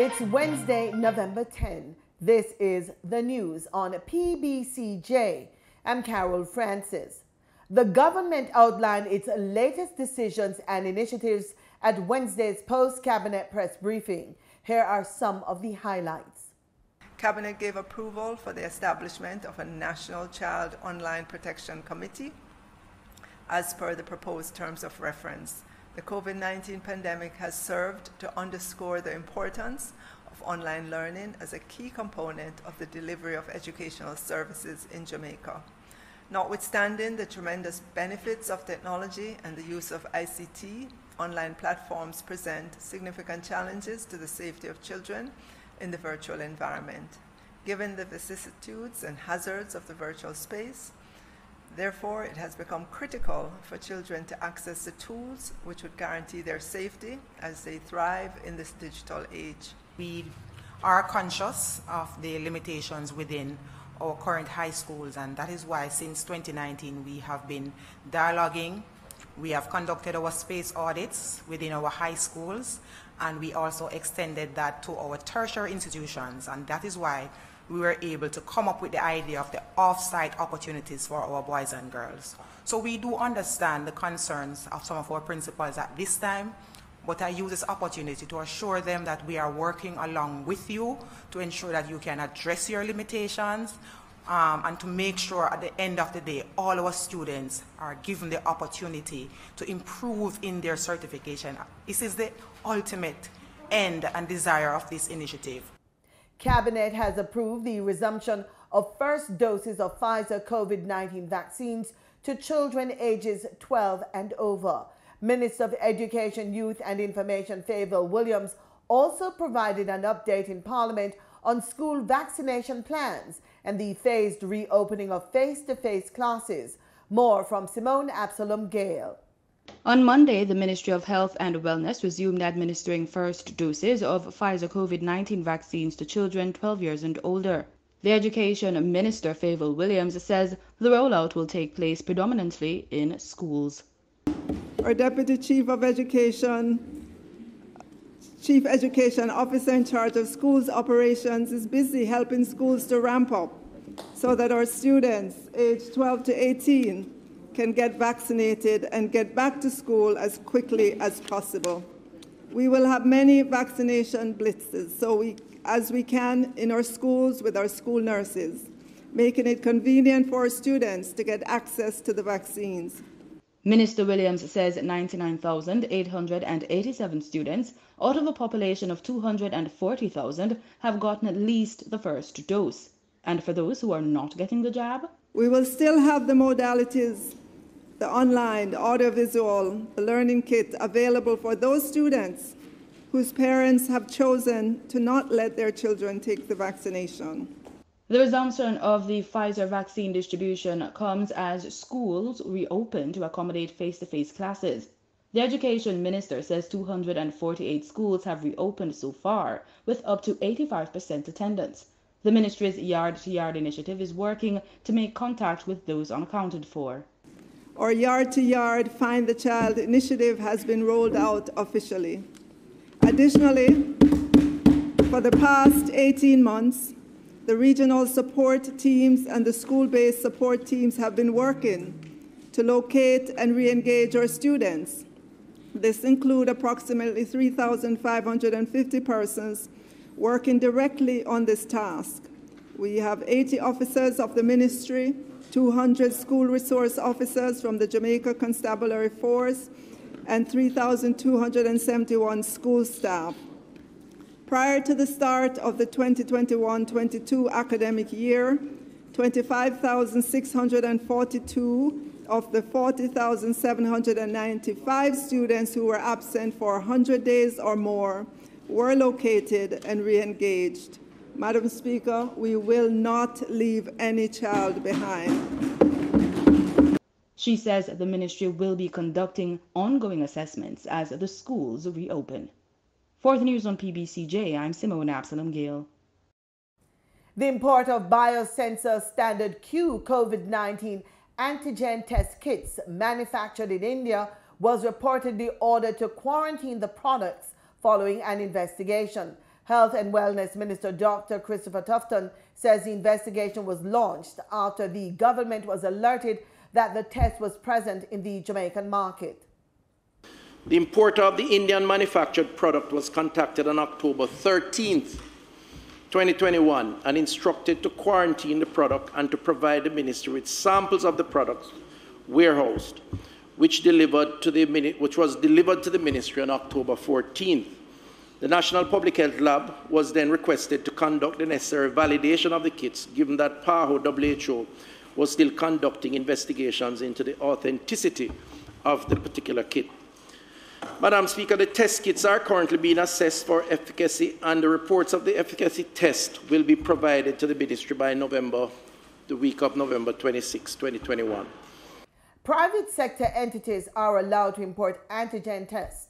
It's Wednesday, November 10. This is the news on PBCJ. I'm Carol Francis. The government outlined its latest decisions and initiatives at Wednesday's post-cabinet press briefing. Here are some of the highlights. Cabinet gave approval for the establishment of a National Child Online Protection Committee as per the proposed terms of reference. The COVID-19 pandemic has served to underscore the importance of online learning as a key component of the delivery of educational services in Jamaica. Notwithstanding the tremendous benefits of technology and the use of ICT, online platforms present significant challenges to the safety of children in the virtual environment. Given the vicissitudes and hazards of the virtual space, therefore, it has become critical for children to access the tools which would guarantee their safety as they thrive in this digital age. We are conscious of the limitations within our current high schools, and that is why since 2019 we have been dialoguing. We have conducted our space audits within our high schools, and we also extended that to our tertiary institutions, and that is why we were able to come up with the idea of the off-site opportunities for our boys and girls. So we do understand the concerns of some of our principals at this time, but I use this opportunity to assure them that we are working along with you to ensure that you can address your limitations and to make sure at the end of the day, all our students are given the opportunity to improve in their certification. This is the ultimate end and desire of this initiative. Cabinet has approved the resumption of first doses of Pfizer COVID-19 vaccines to children ages 12 and over. Minister of Education, Youth and Information Favour Williams also provided an update in Parliament on school vaccination plans and the phased reopening of face-to-face classes. More from Simone Absalom Gale. On Monday, the Ministry of Health and Wellness resumed administering first doses of Pfizer COVID-19 vaccines to children 12 years and older. The Education Minister, Favour Williams, says the rollout will take place predominantly in schools. Our Deputy Chief Education Officer in charge of schools operations is busy helping schools to ramp up so that our students aged 12 to 18 can get vaccinated and get back to school as quickly as possible. We will have many vaccination blitzes as we can in our schools with our school nurses, making it convenient for our students to get access to the vaccines. Minister Williams says 99,887 students out of a population of 240,000 have gotten at least the first dose. And for those who are not getting the jab, we will still have the modalities, the online, the audiovisual, the learning kit available for those students whose parents have chosen to not let their children take the vaccination. The resumption of the Pfizer vaccine distribution comes as schools reopen to accommodate face-to-face classes. The Education Minister says 248 schools have reopened so far, with up to 85% attendance. The ministry's yard-to-yard initiative is working to make contact with those unaccounted for. Our yard-to-yard Find the Child initiative has been rolled out officially. Additionally, for the past 18 months, the regional support teams and the school-based support teams have been working to locate and re-engage our students. This includes approximately 3,550 persons working directly on this task. We have 80 officers of the ministry, 200 school resource officers from the Jamaica Constabulary Force, and 3,271 school staff. Prior to the start of the 2021-22 academic year, 25,642 of the 40,795 students who were absent for 100 days or more were located and re-engaged. Madam Speaker, we will not leave any child behind. She says the ministry will be conducting ongoing assessments as the schools reopen. For the news on PBCJ, I'm Simone Absalom Gale. The import of biosensor standard Q COVID-19 antigen test kits manufactured in India was reportedly ordered to quarantine the products following an investigation. Health and Wellness Minister Dr. Christopher Tufton says the investigation was launched after the government was alerted that the test was present in the Jamaican market. The importer of the Indian manufactured product was contacted on October 13th, 2021, and instructed to quarantine the product and to provide the ministry with samples of the products warehoused, which was delivered to the ministry on October 14th. The National Public Health Lab was then requested to conduct the necessary validation of the kits, given that PAHO WHO was still conducting investigations into the authenticity of the particular kit. Madam Speaker, the test kits are currently being assessed for efficacy, and the reports of the efficacy test will be provided to the ministry by the week of November 26, 2021. Private sector entities are allowed to import antigen tests.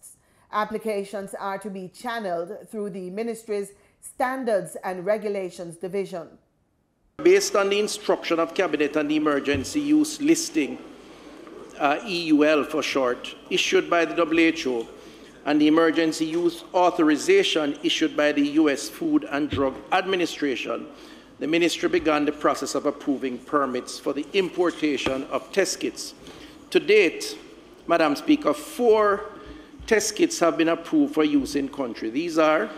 Applications are to be channeled through the ministry's Standards and Regulations Division. Based on the instruction of Cabinet and the Emergency Use Listing, EUL for short, issued by the WHO, and the Emergency Use Authorization issued by the U.S. Food and Drug Administration, the ministry began the process of approving permits for the importation of test kits. To date, Madam Speaker, 4 test kits have been approved for use in country. These are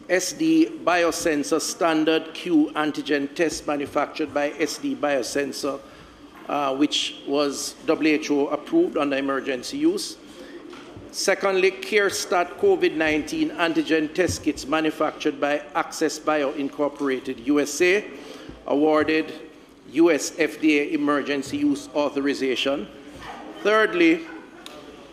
SD Biosensor Standard Q Antigen Test manufactured by SD Biosensor, which was WHO approved under emergency use. Secondly, CareStat COVID-19 antigen test kits manufactured by Access Bio Incorporated USA, awarded US FDA emergency use authorization. Thirdly,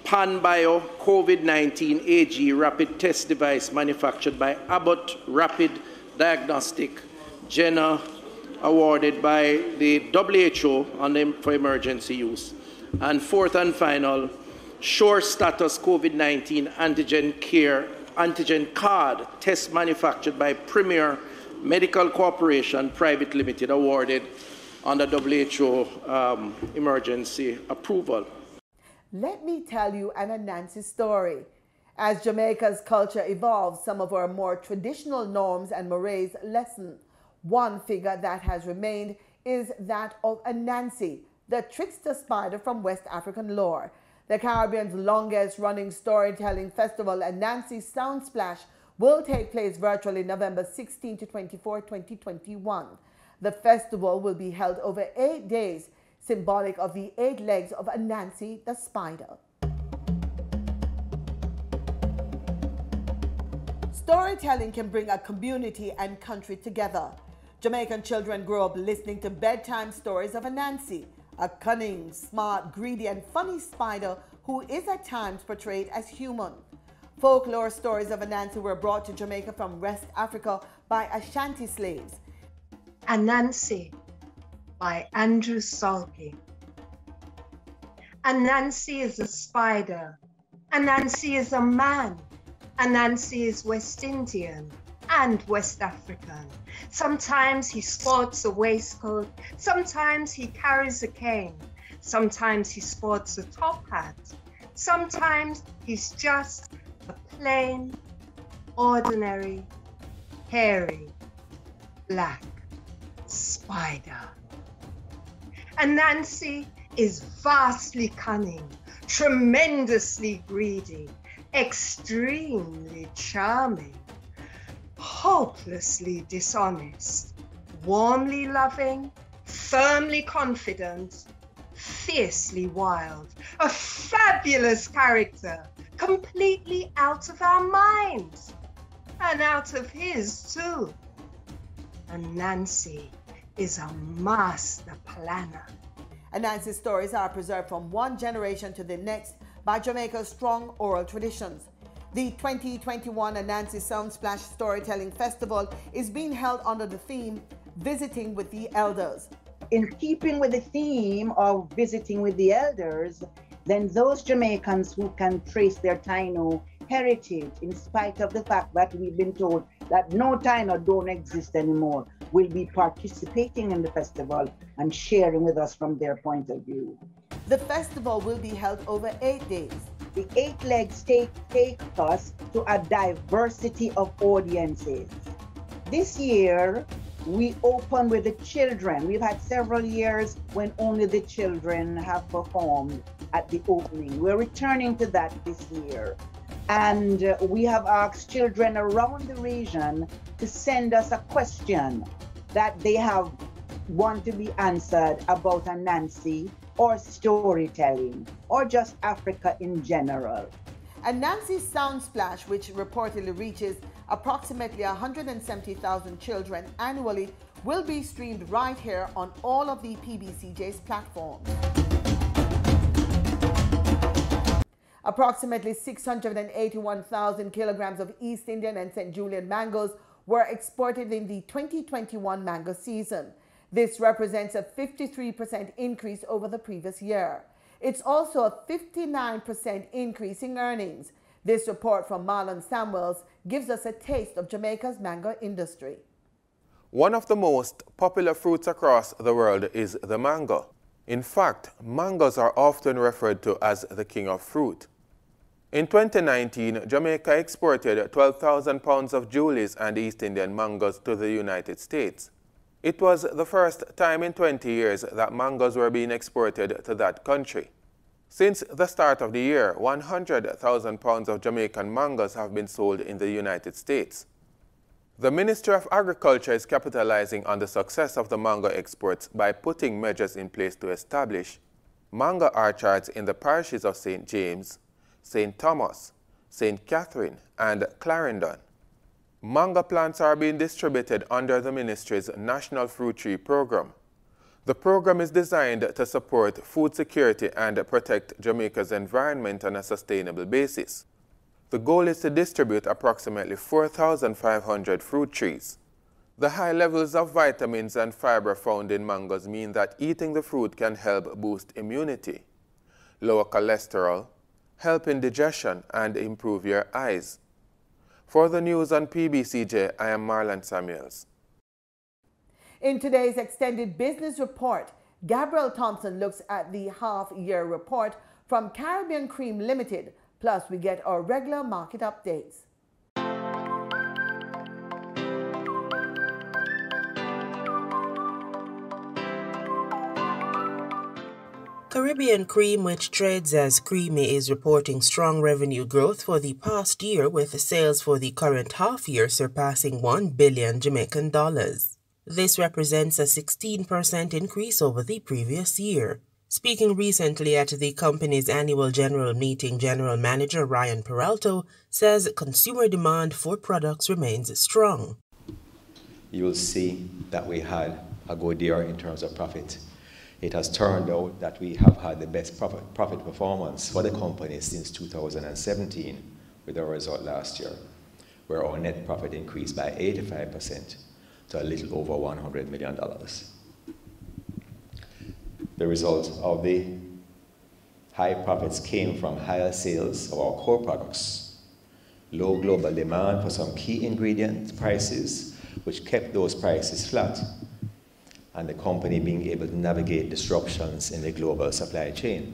PanBio COVID-19 AG rapid test device manufactured by Abbott Rapid Diagnostic Jenner, awarded by the WHO for emergency use. And fourth and final, Sure Status COVID-19 antigen card test manufactured by Premier Medical Corporation Private Limited, awarded under WHO emergency approval. Let me tell you an Anancy story. As Jamaica's culture evolves, some of our more traditional norms and mores lessen. One figure that has remained is that of Anancy, the trickster spider from West African lore. The Caribbean's longest-running storytelling festival, Anancy Soundsplash, will take place virtually November 16 to 24, 2021. The festival will be held over 8 days, symbolic of the 8 legs of Anancy the spider. Storytelling can bring a community and country together. Jamaican children grow up listening to bedtime stories of Anancy, a cunning, smart, greedy, and funny spider who is at times portrayed as human. Folklore stories of Anancy were brought to Jamaica from West Africa by Ashanti slaves. Anancy by Andrew Salke. Anancy is a spider. Anancy is a man. Anancy is West Indian and West African. Sometimes he sports a waistcoat, sometimes he carries a cane, sometimes he sports a top hat, sometimes he's just a plain, ordinary, hairy, black spider. Anancy is vastly cunning, tremendously greedy, extremely charming, hopelessly dishonest, warmly loving, firmly confident, fiercely wild, a fabulous character, completely out of our minds, and out of his too. Anancy is a master planner. Anancy's stories are preserved from one generation to the next by Jamaica's strong oral traditions. The 2021 Anancy Soundsplash Storytelling Festival is being held under the theme, Visiting with the Elders. In keeping with the theme of visiting with the elders, then those Jamaicans who can trace their Taino heritage, in spite of the fact that we've been told that no Taino don't exist anymore, will be participating in the festival and sharing with us from their point of view. The festival will be held over 8 days. The 8 legs take us to a diversity of audiences. This year, we open with the children. We've had several years when only the children have performed at the opening. We're returning to that this year. And we have asked children around the region to send us a question that they want to be answered about Anancy or storytelling or just Africa in general. Anancy's Soundsplash, which reportedly reaches approximately 170,000 children annually, will be streamed right here on all of the PBCJ's platforms. Approximately 681,000 kilograms of East Indian and St. Julian mangoes were exported in the 2021 mango season. This represents a 53% increase over the previous year. It's also a 59% increase in earnings. This report from Marlon Samuels gives us a taste of Jamaica's mango industry. One of the most popular fruits across the world is the mango. In fact, mangoes are often referred to as the king of fruit. In 2019, Jamaica exported 12,000 pounds of Julius and East Indian mangoes to the United States. It was the first time in 20 years that mangoes were being exported to that country. Since the start of the year, 100,000 pounds of Jamaican mangoes have been sold in the United States. The Ministry of Agriculture is capitalizing on the success of the mango exports by putting measures in place to establish mango orchards in the parishes of St. James, St. Thomas, St. Catherine, and Clarendon. Mango plants are being distributed under the ministry's National Fruit Tree Program. The program is designed to support food security and protect Jamaica's environment on a sustainable basis. The goal is to distribute approximately 4,500 fruit trees. The high levels of vitamins and fiber found in mangoes mean that eating the fruit can help boost immunity, lower cholesterol, help in digestion, and improve your eyes. For the news on PBCJ, I am Marlon Samuels. In today's extended business report, Gabriel Thompson looks at the half-year report from Caribbean Cream Limited, plus we get our regular market updates. Caribbean Cream, which trades as Kremi, is reporting strong revenue growth for the past year, with sales for the current half year surpassing 1 billion Jamaican dollars. This represents a 16% increase over the previous year. Speaking recently at the company's annual general meeting, General Manager Ryan Peralto says consumer demand for products remains strong. You will see that we had a good year in terms of profit. It has turned out that we have had the best profit performance for the company since 2017 with our result last year, where our net profit increased by 85% to a little over $100 million. The result of the high profits came from higher sales of our core products, low global demand for some key ingredient prices, which kept those prices flat, and the company being able to navigate disruptions in the global supply chain.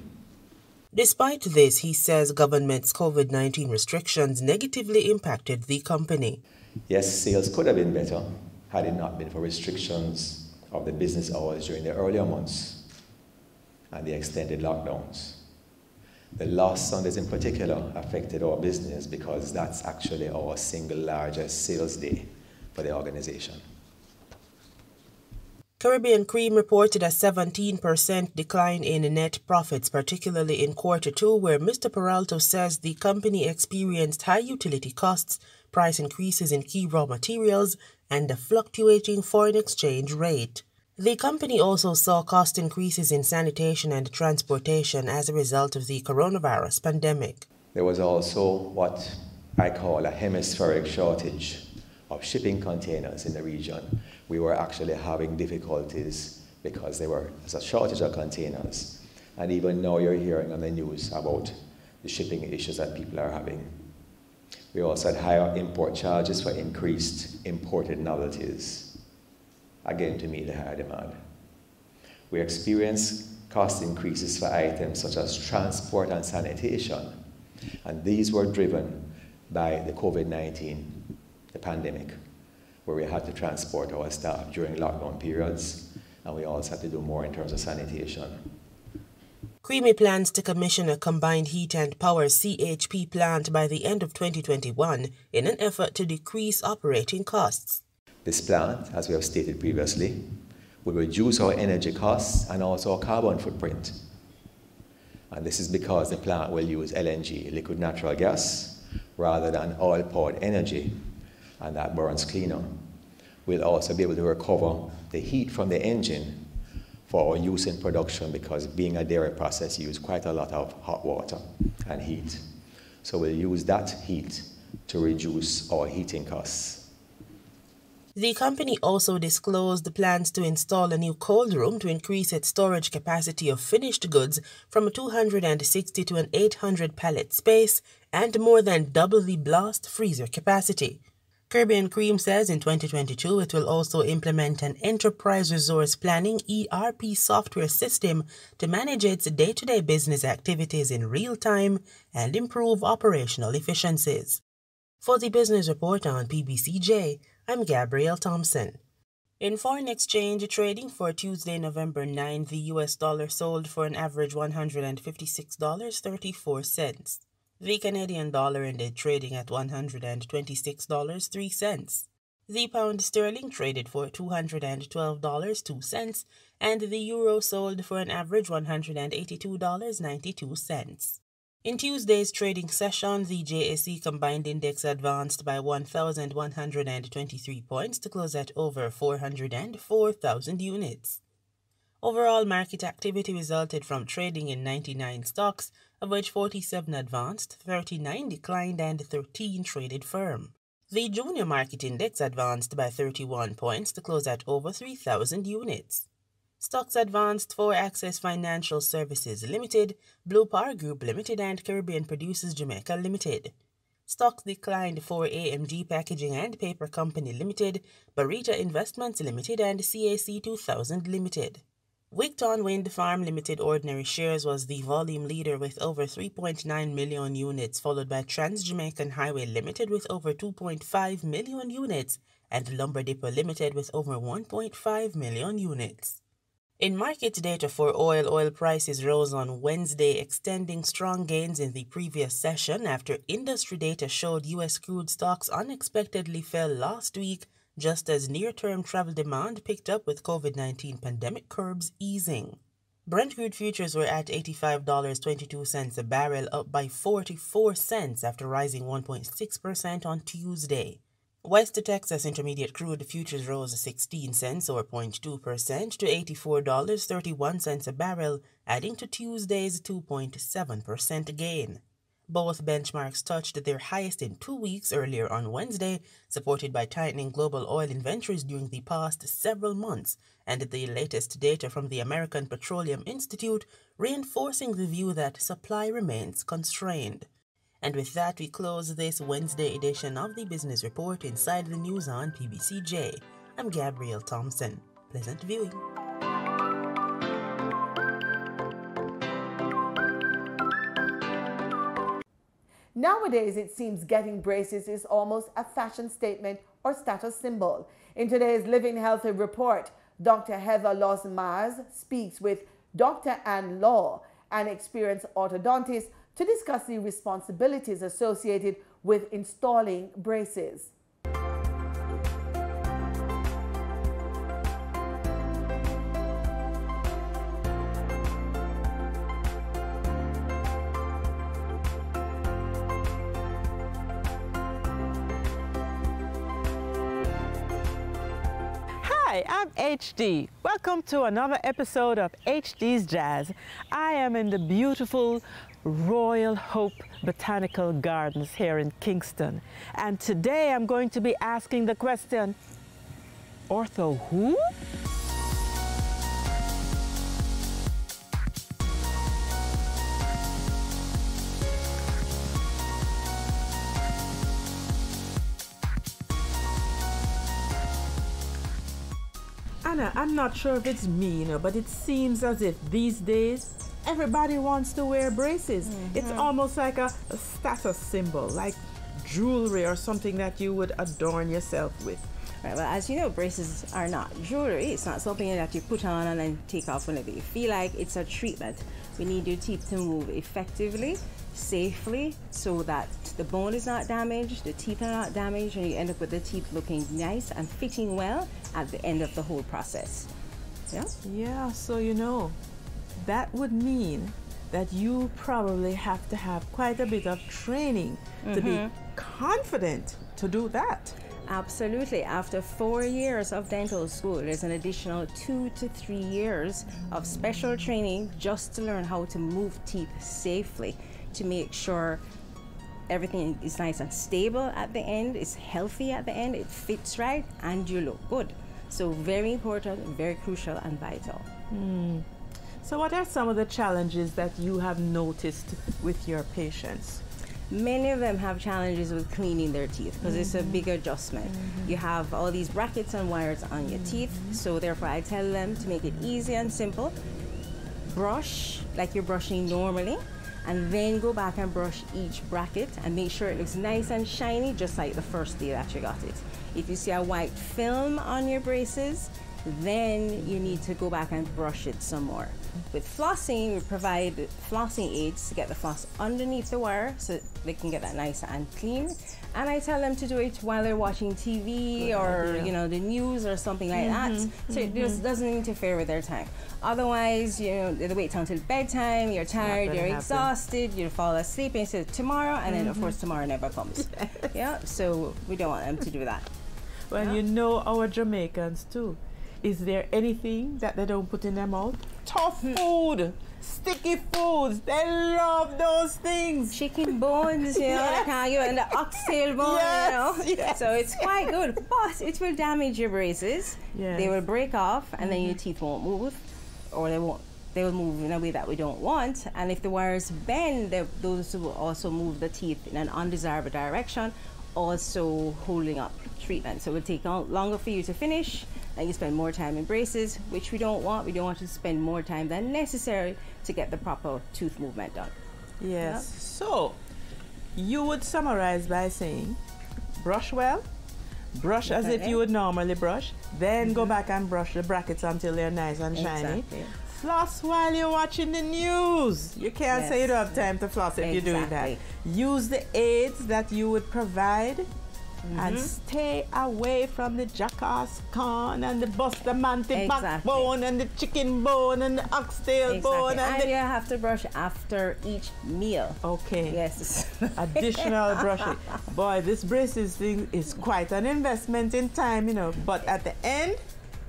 Despite this, he says government's COVID-19 restrictions negatively impacted the company. Yes, sales could have been better had it not been for restrictions of the business hours during the earlier months and the extended lockdowns. The last Sundays in particular affected our business because that's actually our single largest sales day for the organization. Caribbean Cream reported a 17% decline in net profits, particularly in Q2, where Mr. Peralto says the company experienced high utility costs, price increases in key raw materials, and a fluctuating foreign exchange rate. The company also saw cost increases in sanitation and transportation as a result of the coronavirus pandemic. There was also what I call a hemispheric shortage of shipping containers in the region. We were actually having difficulties because there was a shortage of containers. And even now you're hearing on the news about the shipping issues that people are having. We also had higher import charges for increased imported novelties, again to meet the higher demand. We experienced cost increases for items such as transport and sanitation. And these were driven by the COVID-19, the pandemic, where we had to transport our staff during lockdown periods, and we also had to do more in terms of sanitation. Kremi plans to commission a combined heat and power CHP plant by the end of 2021 in an effort to decrease operating costs. This plant, as we have stated previously, will reduce our energy costs and also our carbon footprint. And this is because the plant will use LNG, liquid natural gas, rather than oil-powered energy, and that burns cleaner. We'll also be able to recover the heat from the engine for our use in production, because being a dairy process, you use quite a lot of hot water and heat. So we'll use that heat to reduce our heating costs. The company also disclosed plans to install a new cold room to increase its storage capacity of finished goods from a 260 to an 800 pallet space and more than double the blast freezer capacity. Caribbean Cream says in 2022 it will also implement an enterprise resource planning ERP software system to manage its day-to-day business activities in real time and improve operational efficiencies. For the Business Report on PBCJ, I'm Gabrielle Thompson. In foreign exchange trading for Tuesday, November 9, the US dollar sold for an average $156.34. The Canadian dollar ended trading at $126.03. The pound sterling traded for $212.02, and the euro sold for an average $182.92. In Tuesday's trading session, the JSE Combined Index advanced by 1,123 points to close at over 404,000 units. Overall market activity resulted from trading in 99 stocks, of which 47 advanced, 39 declined, and 13 traded firm. The Junior Market Index advanced by 31 points to close at over 3,000 units. Stocks advanced for Access Financial Services Limited, Blue Power Group Limited, and Caribbean Producers Jamaica Limited. Stocks declined for AMG Packaging and Paper Company Limited, Barita Investments Limited, and CAC 2000 Limited. Wigton Wind Farm Limited ordinary shares was the volume leader with over 3.9 million units, followed by Trans-Jamaican Highway Limited with over 2.5 million units, and Lumber Depot Limited with over 1.5 million units. In market data for oil prices rose on Wednesday, extending strong gains in the previous session after industry data showed U.S. crude stocks unexpectedly fell last week, just as near-term travel demand picked up with COVID-19 pandemic curbs easing. Brent crude futures were at $85.22 a barrel, up by 44 cents after rising 1.6% on Tuesday. West Texas Intermediate crude futures rose 16 cents or 0.2% to $84.31 a barrel, adding to Tuesday's 2.7% gain. Both benchmarks touched their highest in 2 weeks earlier on Wednesday, supported by tightening global oil inventories during the past several months, and the latest data from the American Petroleum Institute reinforcing the view that supply remains constrained. And with that, we close this Wednesday edition of the Business Report Inside the News on PBCJ. I'm Gabrielle Thompson. Pleasant viewing. Nowadays, it seems getting braces is almost a fashion statement or status symbol. In today's Living Healthy report, Dr. Heather Lawson-Myers speaks with Dr. Ann Law, an experienced orthodontist, to discuss the responsibilities associated with installing braces. Hi, I'm HD. Welcome to another episode of HD's Jazz. I am in the beautiful Royal Hope Botanical Gardens here in Kingston. And today I'm going to be asking the question, ortho who? Anna, I'm not sure if it's me, but it seems as if these days everybody wants to wear braces. It's almost like a status symbol, like jewelry or something that you would adorn yourself with. Right, well, as you know, braces are not jewelry. It's not something that you put on and then take off whenever you feel like. It's a treatment. We need your teeth to move effectively, safely, so that the bone is not damaged, the teeth are not damaged, and you end up with the teeth looking nice and fitting well at the end of the whole process. Yeah? Yeah, so that would mean that you probably have to have quite a bit of training to be confident to do that. Absolutely. After 4 years of dental school, there's an additional 2 to 3 years of special training just to learn how to move teeth safely, to make sure everything is nice and stable at the end, is healthy at the end, it fits right, and you look good. So very important, very crucial and vital. So what are some of the challenges that you have noticed with your patients? Many of them have challenges with cleaning their teeth because it's a big adjustment. You have all these brackets and wires on your teeth, so therefore I tell them to make it easy and simple. Brush like you're brushing normally, and then go back and brush each bracket and make sure it looks nice and shiny, just like the first day that you got it. If you see a white film on your braces, then you need to go back and brush it some more. With flossing, we provide flossing aids to get the floss underneath the wire so they can get that nice and clean. And I tell them to do it while they're watching TV or the news or something like that, so it just doesn't interfere with their time. Otherwise, they wait until bedtime, you're tired, you're exhausted, you fall asleep, and you say tomorrow, and then of course tomorrow never comes. Yeah, so we don't want them to do that. Well, our Jamaicans too. Is there anything that they don't put in their mouth? Tough food, sticky foods, they love those things. Chicken bones, and the oxtail bone, So it's quite good, but it will damage your braces. They will break off, and then your teeth won't move, or they will move in a way that we don't want. And if the wires bend, those will also move the teeth in an undesirable direction, also holding up treatment. So it will take longer for you to finish, and you spend more time in braces, which we don't want. We don't want to spend more time than necessary to get the proper tooth movement done. Yes. So you would summarize by saying, brush well, brush as if you would normally brush, then go back and brush the brackets until they're nice and shiny. Floss while you're watching the news. You can't say you don't have time to floss if you're doing that. Use the aids that you would provide, and stay away from the jackass corn and the bustamantic backbone and the chicken bone and the oxtail bone. And you have to brush after each meal. Okay. Yes. Additional brushing. Boy, this braces thing is quite an investment in time, but at the end,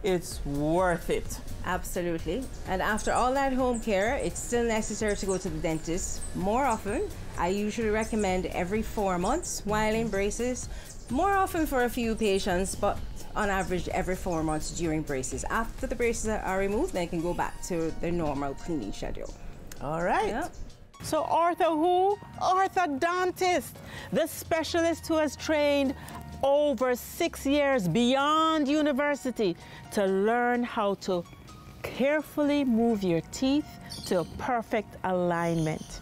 it's worth it. Absolutely. And after all that home care, it's still necessary to go to the dentist more often. I usually recommend every 4 months while in braces. More often for a few patients, but on average every 4 months during braces. After the braces are removed, they can go back to their normal cleaning schedule. All right. So orthodontist, the specialist who has trained over 6 years beyond university to learn how to carefully move your teeth to a perfect alignment.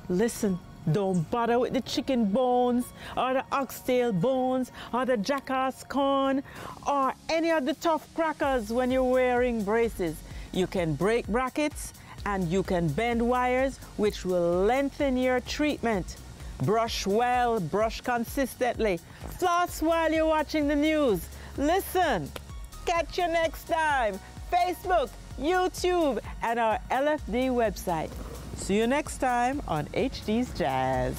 Listen, don't bother with the chicken bones or the oxtail bones or the jackass corn or any of the tough crackers when you're wearing braces. You can break brackets and you can bend wires, which will lengthen your treatment. Brush well, brush consistently. Floss while you're watching the news. Listen, catch you next time. Facebook, YouTube, and our LFD website. See you next time on HD's Jazz.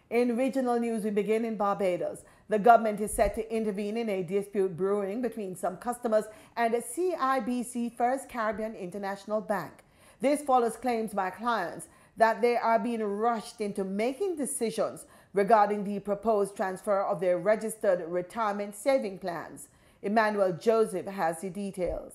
In regional news, we begin in Barbados. The government is set to intervene in a dispute brewing between some customers and a CIBC First Caribbean International Bank. This follows claims by clients that they are being rushed into making decisions regarding the proposed transfer of their registered retirement saving plans. Emmanuel Joseph has the details.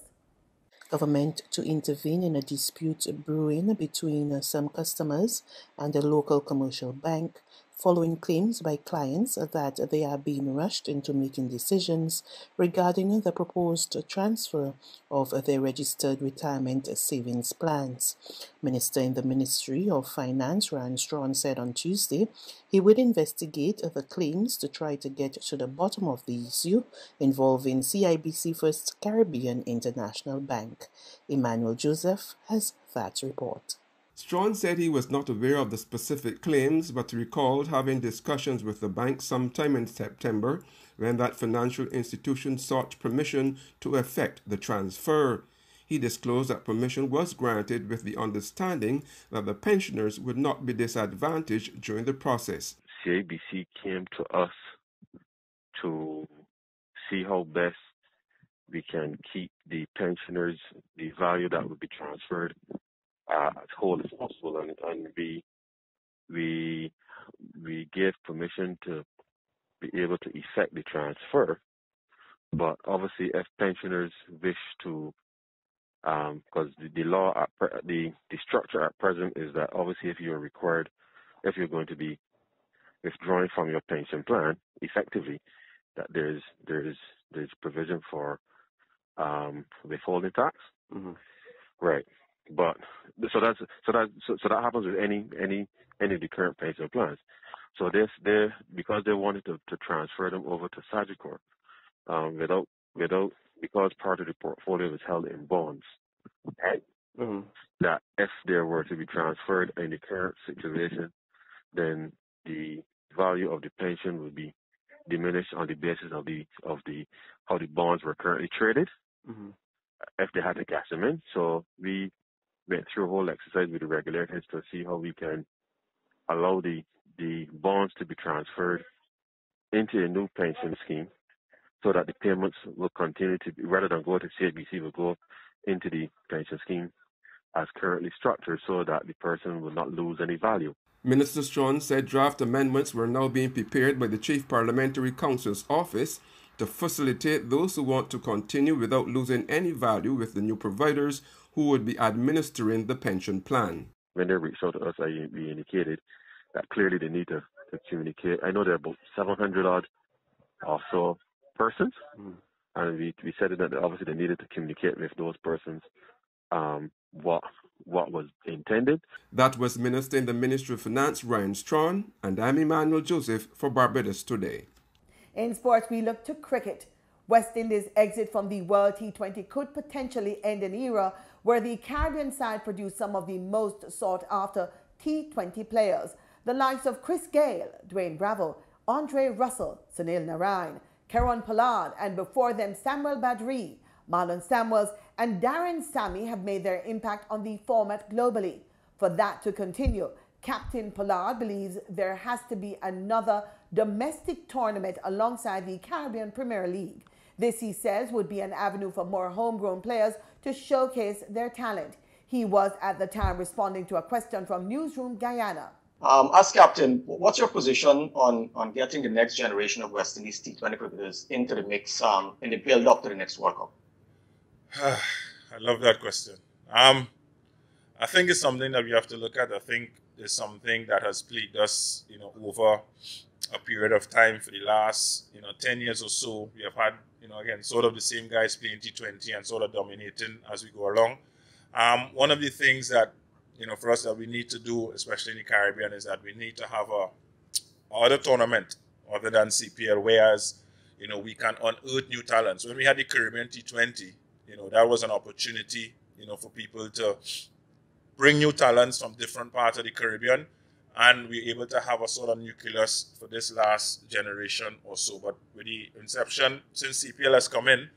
Government to intervene in a dispute brewing between some customers and a local commercial bank following claims by clients that they are being rushed into making decisions regarding the proposed transfer of their registered retirement savings plans. Minister in the Ministry of Finance, Ryan Strawn, said on Tuesday he would investigate the claims to try to get to the bottom of the issue involving CIBC First Caribbean International Bank. Emmanuel Joseph has that report. Strawn said he was not aware of the specific claims, but recalled having discussions with the bank sometime in September when that financial institution sought permission to effect the transfer. He disclosed that permission was granted with the understanding that the pensioners would not be disadvantaged during the process. CIBC came to us to see how best we can keep the pensioners, the value that would be transferred, as whole as possible, and we gave permission to be able to effect the transfer. But obviously, if pensioners wish to, because the law, the structure at present is that obviously if you're going to be withdrawing from your pension plan, effectively, that there's provision for withholding tax. Mm-hmm. Right. But so that happens with any of the current pension plans. So because they wanted to transfer them over to Sagicor, because part of the portfolio is held in bonds, right? Mm-hmm. That if they were to be transferred in the current situation, then the value of the pension would be diminished on the basis of how the bonds were currently traded. Mm-hmm. If they had to cash them in. So we went through a whole exercise with the regulators to see how we can allow the bonds to be transferred into a new pension scheme so that the payments will continue to be, rather than go to CIBC, will go into the pension scheme as currently structured so that the person will not lose any value. Minister Strawn said draft amendments were now being prepared by the Chief Parliamentary Counsel's office to facilitate those who want to continue without losing any value with the new providers who would be administering the pension plan. When they reached out to us, we indicated that clearly they need to communicate. I know there are about 700 odd or so persons, and we said that obviously they needed to communicate with those persons what was intended. That was Minister in the Ministry of Finance, Ryan Strawn, and I'm Emmanuel Joseph for Barbados Today. In sports, we look to cricket. West Indies' exit from the World T20 could potentially end an era where the Caribbean side produced some of the most sought-after T20 players, the likes of Chris Gayle, Dwayne Bravo, Andre Russell, Sunil Narine, Karan Pollard, and before them Samuel Badri, Marlon Samuels, and Darren Sammy have made their impact on the format globally. For that to continue, Captain Pollard believes there has to be another domestic tournament alongside the Caribbean Premier League. This, he says, would be an avenue for more homegrown players to showcase their talent. He was at the time responding to a question from Newsroom Guyana. As captain, what's your position on getting the next generation of West Indies T20 cricketers into the mix in the build-up to the next World Cup? I love that question. I think it's something that we have to look at. I think it's something that has plagued us, over a period of time for the last, 10 years or so. We have had, again, sort of the same guys playing T20 and sort of dominating as we go along. One of the things that, for us that we need to do, especially in the Caribbean, is that we need to have other tournament other than CPL, whereas, we can unearth new talents. When we had the Caribbean T20, that was an opportunity, for people to bring new talents from different parts of the Caribbean, and we're able to have a sort of nucleus for this last generation or so. But with the inception, since CPL has come in,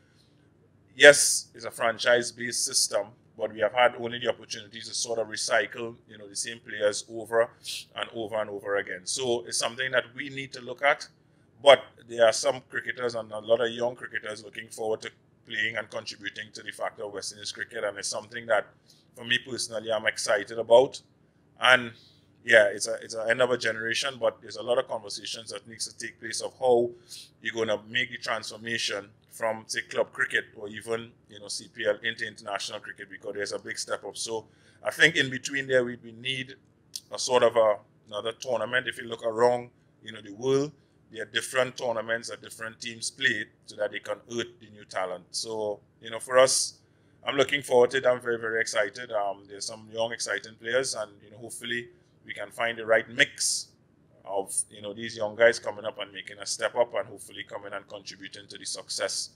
yes, it's a franchise-based system, but we have had only the opportunities to sort of recycle, the same players over and over and over again. So it's something that we need to look at, but there are some cricketers and a lot of young cricketers looking forward to playing and contributing to the factor of West Indies cricket, and it's something that, for me personally, I'm excited about. And yeah, it's a end of a generation, but there's a lot of conversations that needs to take place of how you're going to make the transformation from, say, club cricket or even, CPL into international cricket, because there's a big step up. So I think in between there, we need a sort of another tournament. If you look around, the world, there are different tournaments that different teams play so that they can earn the new talent. So, for us, I'm looking forward to it. I'm very, very excited. There's some young, exciting players, and, hopefully we can find the right mix of, these young guys coming up and making a step up and hopefully coming and contributing to the success,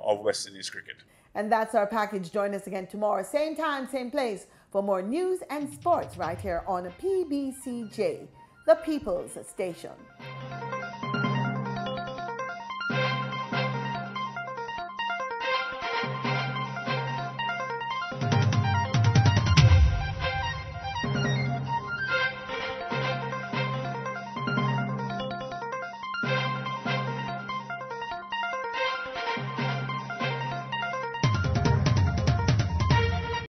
of West Indies cricket. And that's our package. Join us again tomorrow, same time, same place, for more news and sports right here on PBCJ, the People's Station.